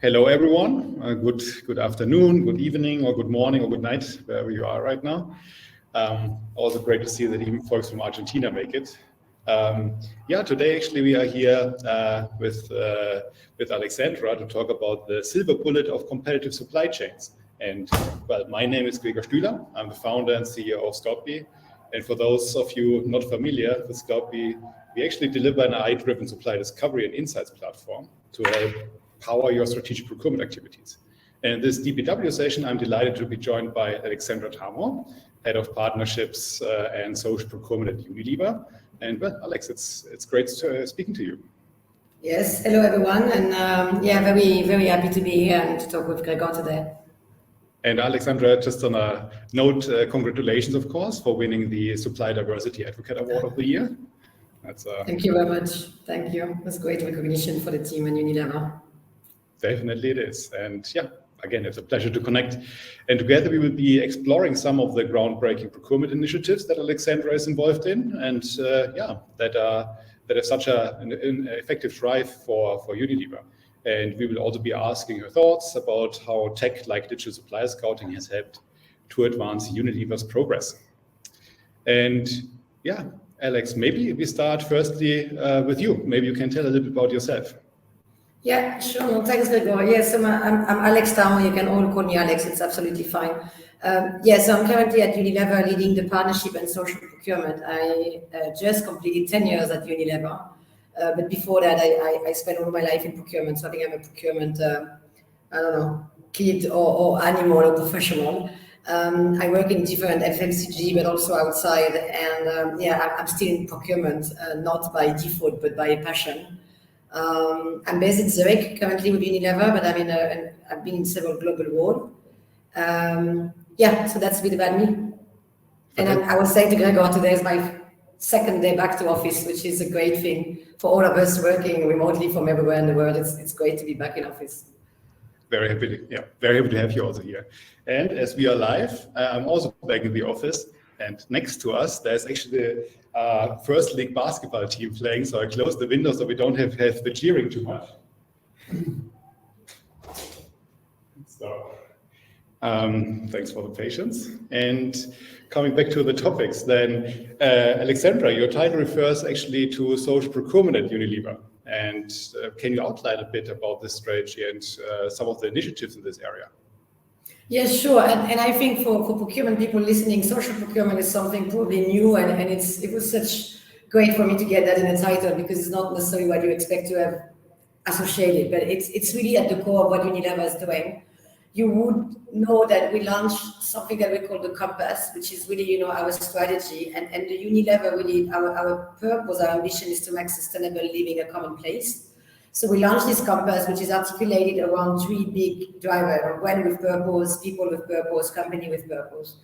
Hello, everyone. Good afternoon, good evening, or good morning, or good night, wherever you are right now. Also great to see that even folks from Argentina make it. Today actually we are here with Alexandra to talk about the silver bullet of competitive supply chains. And well, my name is Gregor Stühler. I'm the founder and CEO of Scoutbee. And for those of you not familiar with Scoutbee, we actually deliver an AI-driven supply discovery and insights platform to help power your strategic procurement activities. And in this DPW session, I'm delighted to be joined by Alexandra Tarmo, Head of Partnerships and Social Procurement at Unilever. And well, Alex, it's great speaking to you. Yes, hello everyone, and very, very happy to be here and to talk with Gregor today. And Alexandra, just on a note, congratulations, of course, for winning the Supply Diversity Advocate Award of the Year. Thank you very much. Thank you. That's great recognition for the team and Unilever. Definitely it is. And yeah, again, it's a pleasure to connect. And together we will be exploring some of the groundbreaking procurement initiatives that Alexandra is involved in and that have such an effective drive for Unilever. And we will also be asking her thoughts about how tech like digital supplier scouting has helped to advance Unilever's progress. And yeah, Alex, maybe we start firstly with you. Maybe you can tell a little bit about yourself. Yeah, sure. No, thanks, Gregor. Yes, I'm Alex Tarmo. You can all call me Alex. It's absolutely fine. So I'm currently at Unilever leading the partnership and social procurement. I just completed 10 years at Unilever. But before that, I spent all my life in procurement. So I think I'm a procurement, kid or animal or professional. I work in different FMCG, but also outside. And I'm still in procurement, not by default, but by passion. I'm based in Zurich currently with Unilever, but I've been in several global roles. So that's a bit about me. And I was saying to Gregor, today is my second day back to office, which is a great thing for all of us working remotely from everywhere in the world. It's great to be back in office. Very happy to have you also here. And as we are live, I'm also back in the office. And next to us, there's actually the First League basketball team playing. So I closed the window so we don't have the cheering too much. So thanks for the patience. And coming back to the topics, then Alexandra, your title refers actually to social procurement at Unilever. And can you outline a bit about this strategy and some of the initiatives in this area? Yes, sure. And I think for procurement people listening, social procurement is something probably new, and it was such great for me to get that in the title because it's not necessarily what you expect to have associated, but it's really at the core of what Unilever is doing. You would know that we launched something that we call the Compass, which is really, our strategy. And the Unilever, really, our purpose, our ambition is to make sustainable living a commonplace. So we launched this Compass, which is articulated around three big drivers: brand with purpose, people with purpose, company with purpose.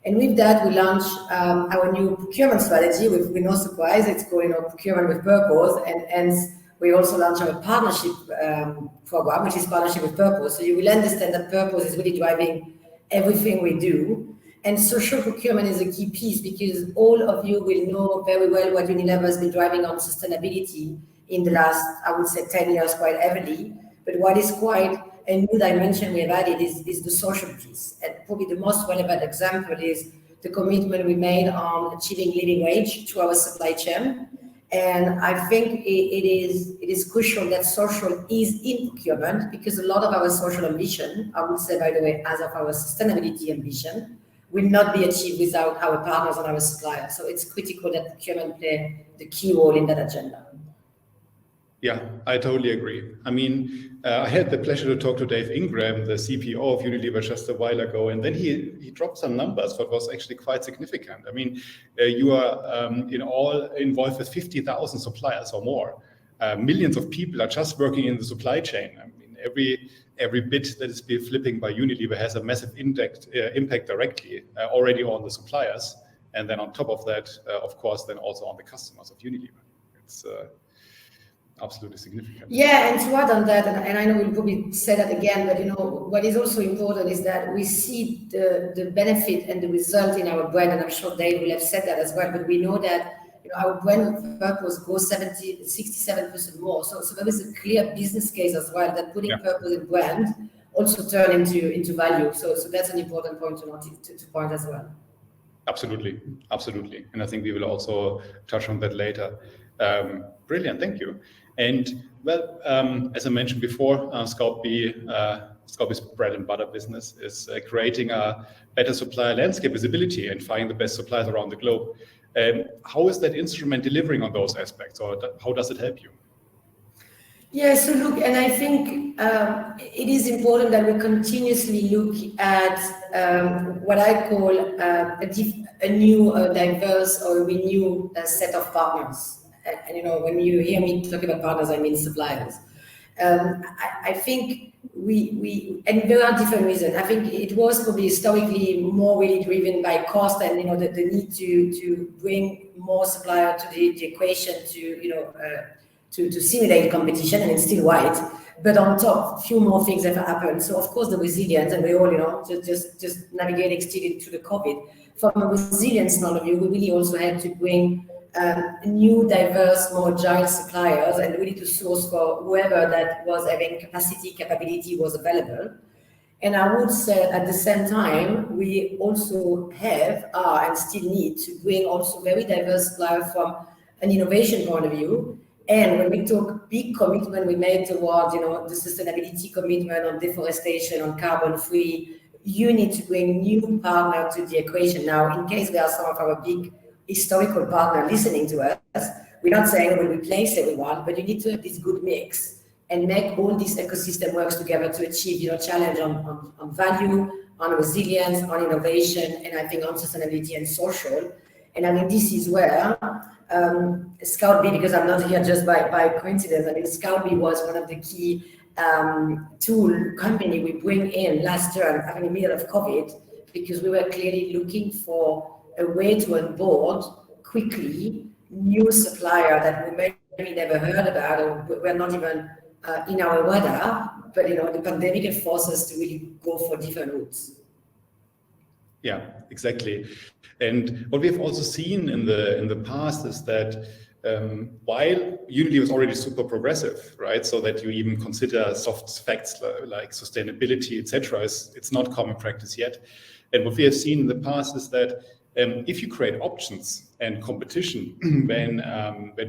And with that, we launched our new procurement strategy with no surprise. It's called Procurement with Purpose. And we also launched our partnership program, which is Partnership with Purpose. So you will understand that purpose is really driving everything we do. And social procurement is a key piece because all of you will know very well what Unilever has been driving on sustainability in the last, I would say, 10 years quite heavily. But what is quite a new dimension we have added is the social piece. And probably the most relevant example is the commitment we made on achieving living wage to our supply chain. And I think it is crucial that social is in procurement because a lot of our social ambition, I would say, by the way, as of our sustainability ambition, will not be achieved without our partners and our suppliers. So it's critical that procurement play the key role in that agenda. Yeah, I totally agree. I had the pleasure to talk to Dave Ingram, the CPO of Unilever, just a while ago, and then he dropped some numbers, but was actually quite significant. You are in all involved with 50,000 suppliers or more. Millions of people are just working in the supply chain. Every bit that is flipping by Unilever has a massive impact directly already on the suppliers, and then on top of that, of course, then also on the customers of Unilever. It's absolutely significant. Yeah, and to add on that, and I know we'll probably say that again, but what is also important is that we see the benefit and the result in our brand, and I'm sure Dave will have said that as well, but we know that our brand purpose goes 67% more. So there is a clear business case as well that putting purpose in brand also turn into value. So that's an important point to point as well. Absolutely. And I think we will also touch on that later. Brilliant, thank you. And well, as I mentioned before, Scoutbee's bread and butter business is creating a better supplier landscape visibility and finding the best suppliers around the globe. How is that instrument delivering on those aspects, or how does it help you? Yeah, so look, and I think it is important that we continuously look at what I call a new, diverse or renewed set of partners. And when you hear me talk about partners, I mean suppliers. I think and there are different reasons. I think it was probably historically more really driven by cost and the need to bring more supplier to the equation to simulate competition, and it's still right. But on top, a few more things have happened. So of course the resilience, and we all just navigating still into the COVID. From a resilience point of view, we really also had to bring new, diverse, more agile suppliers, and really to source for whoever that was having capability was available. And I would say at the same time, we also are and still need to bring also very diverse suppliers from an innovation point of view. And when we talk big commitment we made towards the sustainability commitment on deforestation, on carbon free, you need to bring new partners to the equation. Now, in case there are some of our big historical partners listening to us, we're not saying we'll replace everyone, but you need to have this good mix and make all this ecosystem works together to achieve challenge on value, on resilience, on innovation, and I think on sustainability and social. And I mean, this is where Scoutbee, because I'm not here just by coincidence, I mean, Scoutbee was one of the key tool company we bring in last year, in the middle of COVID, because we were clearly looking for a way to onboard quickly new supplier that we maybe never heard about or were not even in our radar, but the pandemic had forced us to really go for different routes. Yeah, exactly. And what we have also seen in the past is that while Unilever is already super progressive, right? So that you even consider soft facts like sustainability, etc., it's not common practice yet. And what we have seen in the past is that if you create options and competition when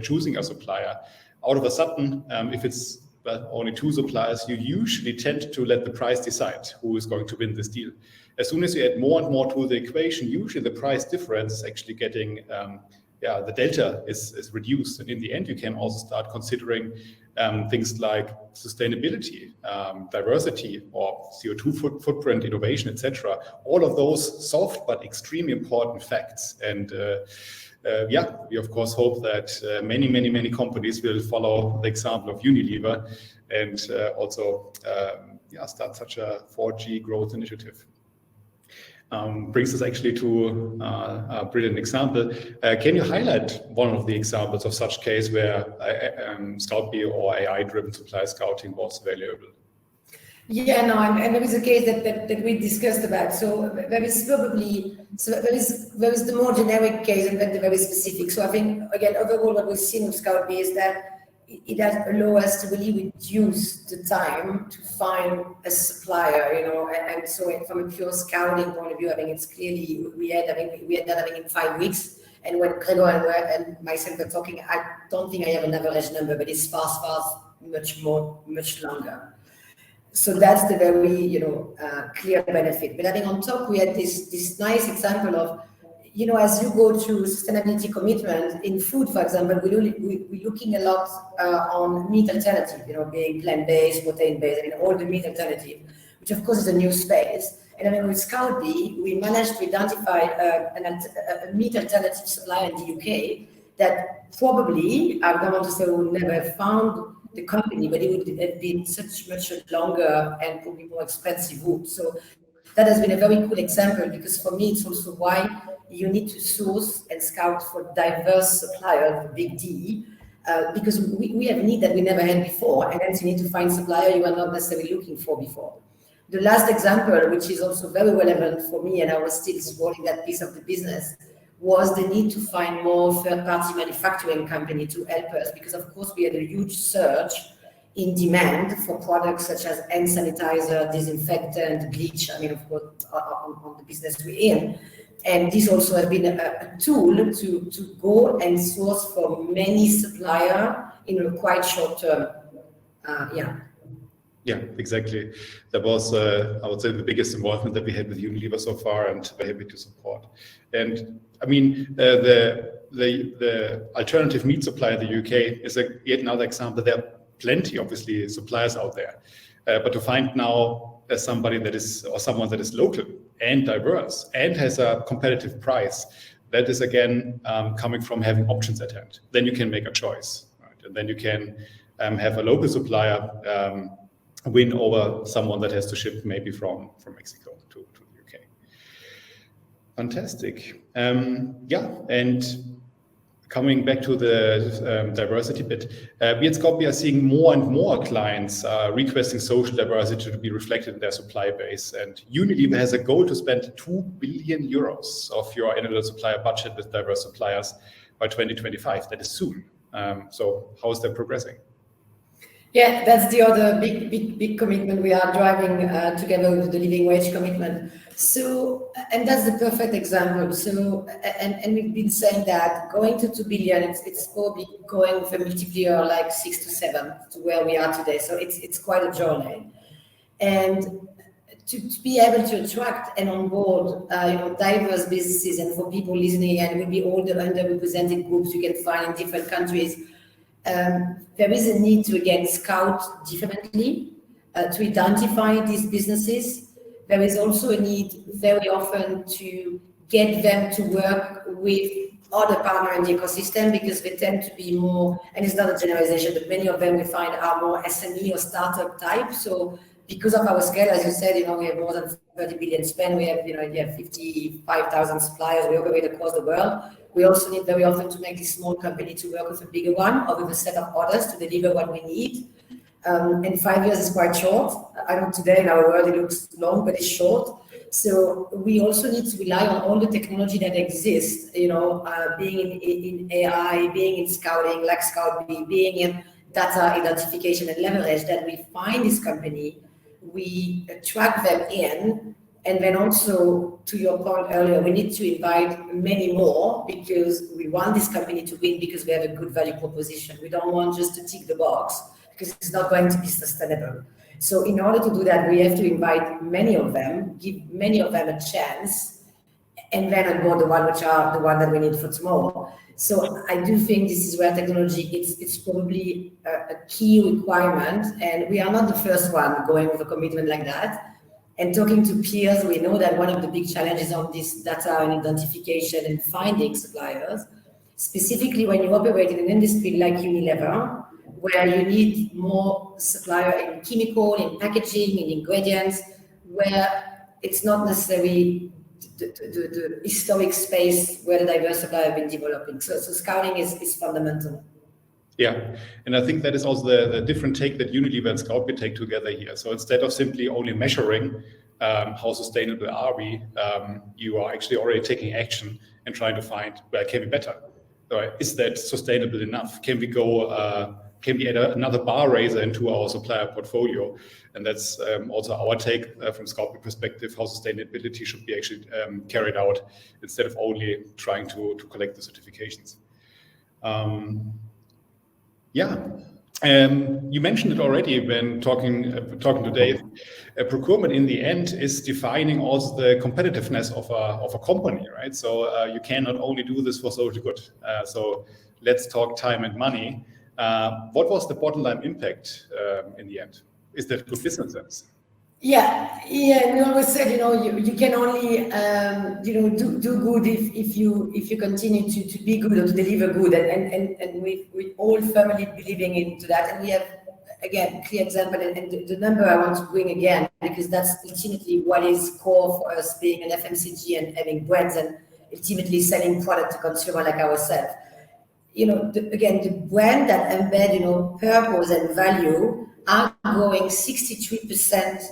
choosing a supplier, out of a sudden, if it's only two suppliers, you usually tend to let the price decide who is going to win this deal. As soon as you add more and more to the equation, usually the price difference is actually getting, the delta is reduced. And in the end, you can also start considering things like sustainability, diversity, or CO2 footprint, innovation, etc. All of those soft but extremely important facts. And we of course hope that many companies will follow the example of Unilever and also start such a 4G growth initiative. Brings us actually to a brilliant example. Can you highlight one of the examples of such case where Scoutbee or AI-driven supply scouting was valuable? Yeah, no, and there is a case that we discussed about. So there is the more generic case and then the very specific. So I think again, overall, what we've seen with Scoutbee is that it does allow us to really reduce the time to find a supplier, and so from a pure scouting point of view, I think it's clearly we ended up having in 5 weeks. And when Gregor and myself were talking, I don't think I have an average number, but it's far much longer. So that's the very clear benefit. But I think on top we had this nice example of as you go through sustainability commitment in food, for example, we're looking a lot on meat alternative, being plant-based, protein-based, all the meat alternative, which of course is a new space. And I mean, with Scoutbee, we managed to identify a meat alternative supplier in the UK that probably, I don't want to say we would never have found the company, but it would have been much longer and probably more expensive route. So that has been a very cool example, because for me, it's also why you need to source and scout for diverse suppliers, big D, because we have need that we never had before, and hence you need to find supplier you are not necessarily looking for before. The last example, which is also very relevant for me, and I was still supporting that piece of the business, was the need to find more third-party manufacturing company to help us, because of course we had a huge surge in demand for products such as hand sanitizer, disinfectant, bleach, I mean, of course, on the business we're in. And this also has been a tool to go and source for many suppliers in a quite short term. Yeah, exactly. That was, I would say, the biggest involvement that we had with Unilever so far, and we're happy to support. And I mean, the alternative meat supplier in the UK is yet another example. There are plenty, obviously, suppliers out there, but to find now somebody that is, or someone that is local and diverse and has a competitive price, that is again coming from having options at hand. Then you can make a choice, right? And then you can have a local supplier win over someone that has to ship maybe from Mexico to the UK. Fantastic. Yeah, and coming back to the diversity bit, we at Scoutbee are seeing more and more clients requesting social diversity to be reflected in their supply base. And Unilever has a goal to spend 2 billion euros of your annual supplier budget with diverse suppliers by 2025. That is soon. So how is that progressing? Yeah, that's the other big commitment we are driving together with the living wage commitment. So, and that's the perfect example. So, and we've been saying that going to 2 billion, it's probably going with a multiplier like 6 to 7 to where we are today. So it's quite a journey. And to be able to attract and onboard diverse businesses, and for people listening, and will be all the underrepresented groups you can find in different countries. There is a need to again scout differently to identify these businesses. There is also a need very often to get them to work with other partners in the ecosystem, because they tend to be more, and it's not a generalization, but many of them we find are more SME or startup type. So because of our scale, as you said, we have more than 30 billion spend. We have, 55,000 suppliers. We operate across the world. We also need very often to make this small company to work with a bigger one or with a set of others to deliver what we need. And 5 years is quite short. I know today in our world it looks long, but it's short. So we also need to rely on all the technology that exists, being in AI, being in scouting, like Scoutbee, being in data identification and leverage, that we find this company, we track them in, and then also, to your point earlier, we need to invite many more, because we want this company to win because we have a good value proposition. We don't want just to tick the box, because it's not going to be sustainable. So in order to do that, we have to invite many of them, give many of them a chance, and then onboard the one which are the one that we need for tomorrow. So I do think this is where technology, it's probably a key requirement, and we are not the first one going with a commitment like that. And talking to peers, we know that one of the big challenges on this data and identification and finding suppliers, specifically when you operate in an industry like Unilever, where you need more supplier in chemical, in packaging, in ingredients, where it's not necessarily the historic space where the diverse supplier have been developing. So scouting is fundamental. Yeah, and I think that is also the different take that Unilever and Scoutbee take together here. So instead of simply only measuring how sustainable are we, you are actually already taking action and trying to find where can be better. Is that sustainable enough? Can we go? Can we add another bar raiser into our supplier portfolio? And that's also our take from Scoutbee perspective, how sustainability should be actually carried out instead of only trying to collect the certifications. You mentioned it already when talking today. Procurement in the end is defining also the competitiveness of a company, right? So you cannot only do this for social good. So let's talk time and money. What was the bottom line impact in the end? Is that good business sense? Yeah. We always said, you can only, do good if you continue to be good or to deliver good, and we all firmly believing into that. And we have, again, clear example, and the number I want to bring again, because that's ultimately what is core for us being an FMCG and having brands and ultimately selling product to consumer like ourselves. The brand that embed, purpose and value are growing 63%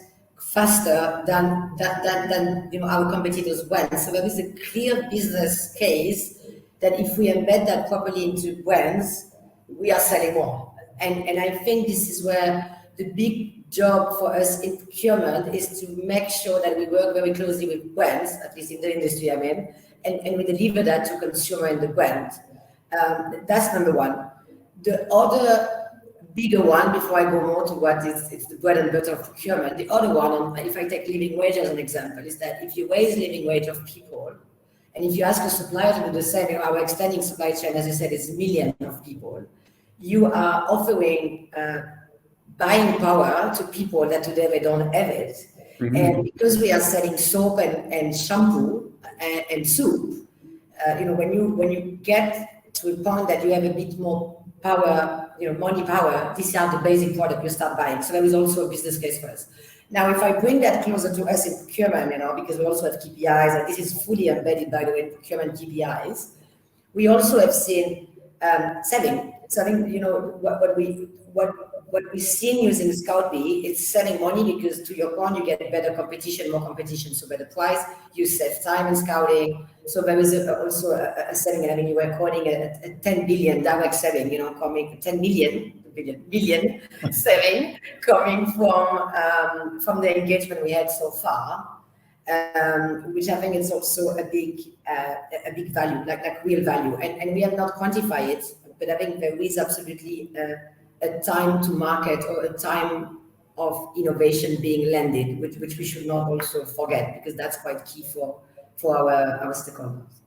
faster than our competitors went. So there is a clear business case that if we embed that properly into brands, we are selling more. And I think this is where the big job for us in procurement is to make sure that we work very closely with brands, at least in the industry I'm in, and we deliver that to consumer in the brand. That's number one. The other bigger one, before I go more to what it's the bread and butter of procurement, the other one, if I take living wage as an example, is that if you raise living wage of people, and if you ask a supplier to do the same, our extending supply chain, as you said, is millions of people, you are offering buying power to people that today they don't have it. Mm-hmm. And because we are selling soap and shampoo and soup, when you get to a point that you have a bit more power, money power, these are the basic product you start buying. So there is also a business case for us. Now, if I bring that closer to us in procurement, because we also have KPIs, and this is fully embedded, by the way, in procurement KPIs, we also have seen saving. So I think, what we've seen using Scoutbee, it's saving money because, to your point, you get better competition, more competition, so better price. You save time in scouting. So there is also a saving. I mean, you were quoting a 10 billion direct saving, coming 10 billion saving coming from the engagement we had so far, which I think is also a big value, like real value. And we have not quantified it, but I think there is absolutely a time to market or a time of innovation being landed, which we should not also forget, because that's quite key for our stakeholders.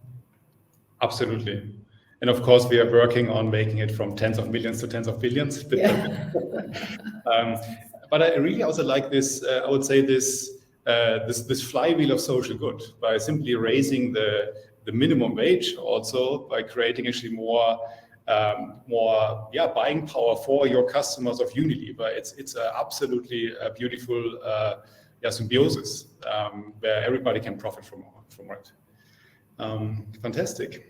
Absolutely. And of course, we are working on making it from tens of millions to tens of billions. Yeah. But I really also like this, I would say this flywheel of social good, by simply raising the minimum wage, also by creating actually more buying power for your customers of Unilever. It's absolutely a beautiful symbiosis where everybody can profit from it. Fantastic.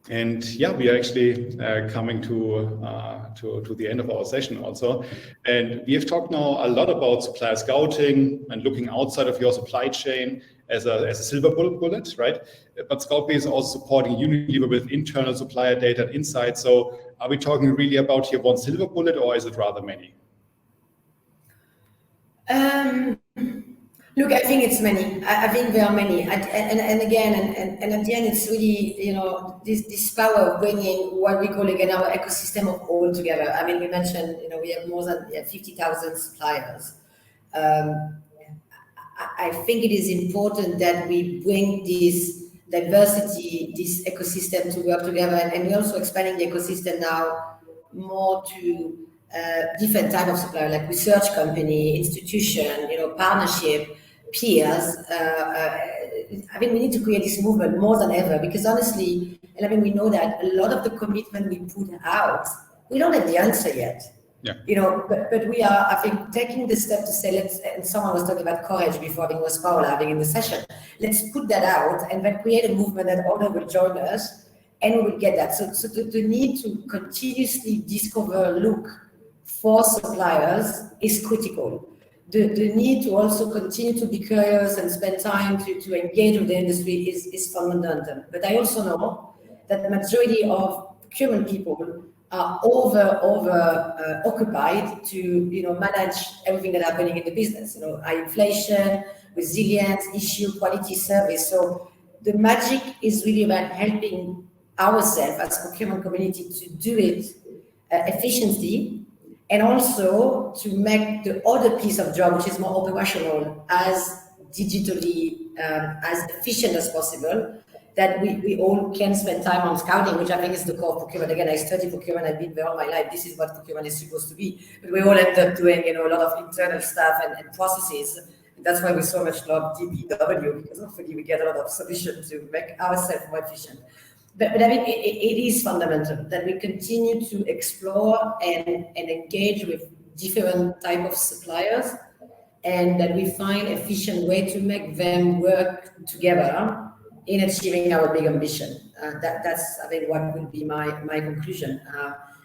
And we are actually coming to the end of our session also. And we have talked now a lot about supplier scouting and looking outside of your supply chain as a silver bullet, right? But Scoutbee is also supporting Unilever with internal supplier data and insights. So are we talking really about here one silver bullet, or is it rather many? Look, I think it's many. I think there are many, and again, and at the end, it's really this power of bringing what we call again our ecosystem of all together. I mean, we mentioned we have more than 50,000 suppliers. I think it is important that we bring this diversity, this ecosystem to work together, and we're also expanding the ecosystem now more to different type of supplier, like research company, institution, partnership, peers. I think we need to create this movement more than ever, because honestly, and I mean, we know that a lot of the commitment we put out, we don't have the answer yet. Yeah. But we are, I think, taking the step to say, and someone was talking about courage before, I think it was Paula having in the session, let's put that out and then create a movement that others will join us, and we will get that. So the need to continuously discover, look for suppliers is critical. The need to also continue to be curious and spend time to engage with the industry is fundamental. But I also know that the majority of procurement people are over occupied to manage everything that's happening in the business. High inflation, resilience, issue, quality service. So the magic is really about helping ourselves as procurement community to do it efficiently, and also to make the other piece of job, which is more operational, as digitally as efficient as possible, that we all can spend time on scouting, which I think is the core of procurement. Again, I study procurement, I've been there all my life. This is what procurement is supposed to be. But we all end up doing a lot of internal stuff and processes. And that's why we so much love DPW, because hopefully we get a lot of solutions to make ourselves more efficient. But I think it is fundamental that we continue to explore and engage with different type of suppliers, and that we find efficient way to make them work together in achieving our big ambition. That's, I think, what will be my conclusion.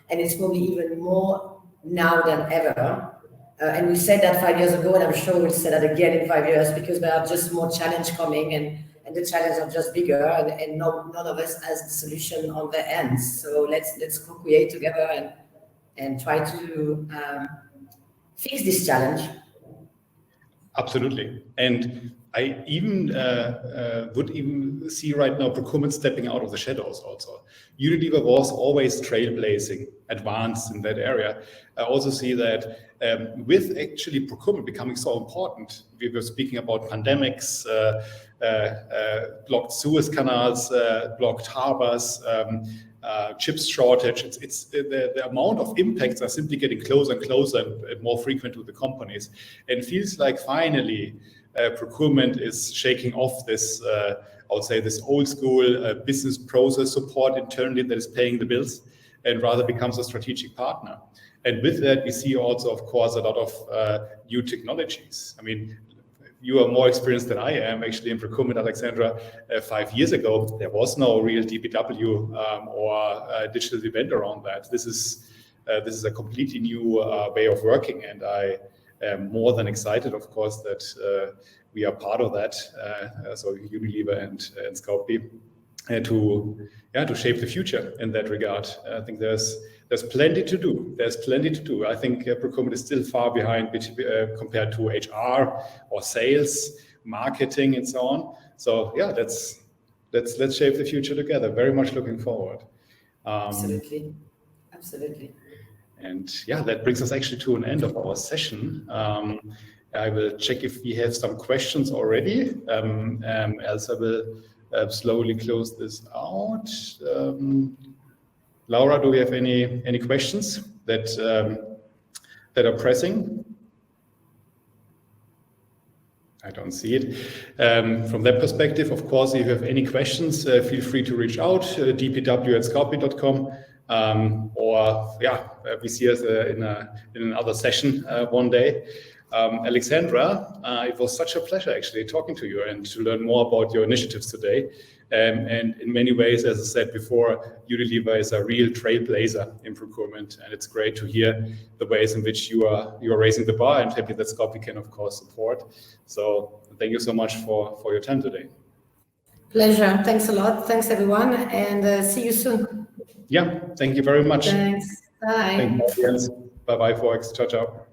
And it's probably even more now than ever, And we said that 5 years ago, and I'm sure we'll say that again in 5 years, because there are just more challenges coming, and the challenges are just bigger, and none of us has the solution on their ends. So let's co-create together and try to fix this challenge. Absolutely. And I even would even see right now procurement stepping out of the shadows also. Unilever was always trailblazing, advanced in that area. I also see that with actually procurement becoming so important, we were speaking about pandemics, blocked Suez canals, blocked harbors, chips shortage. It's the amount of impacts are simply getting closer and closer and more frequent to the companies. And it feels like finally procurement is shaking off this, I would say, this old school business process support internally that is paying the bills, and rather becomes a strategic partner. And with that, we see also, of course, a lot of new technologies. I mean, you are more experienced than I am actually in procurement, Alexandra. 5 years ago, there was no real DPW or digital event around that. This is a completely new way of working, and I am more than excited, of course, that we are part of that. So Unilever and Scoutbee, to shape the future in that regard. I think there's plenty to do. There's plenty to do. I think procurement is still far behind compared to HR or sales, marketing, and so on. So yeah, let's shape the future together. Very much looking forward. Absolutely. And yeah, that brings us actually to an end of our session. I will check if we have some questions already. Else I will slowly close this out. Laura, do we have any questions that are pressing? I don't see it. From that perspective, of course, if you have any questions, feel free to reach out, dpw@scoutbee.com. Or yeah, we see us in another session one day. Alexandra, it was such a pleasure actually talking to you and to learn more about your initiatives today. And in many ways, as I said before, Unilever is a real trailblazer in procurement, and it's great to hear the ways in which you are raising the bar, and happy that Scoutbee can of course support. So thank you so much for your time today. Pleasure. Thanks a lot. Thanks everyone, and see you soon. Yeah, thank you very much. Thanks. Bye. Thank you, audience. Bye-bye, folks. Ciao, ciao.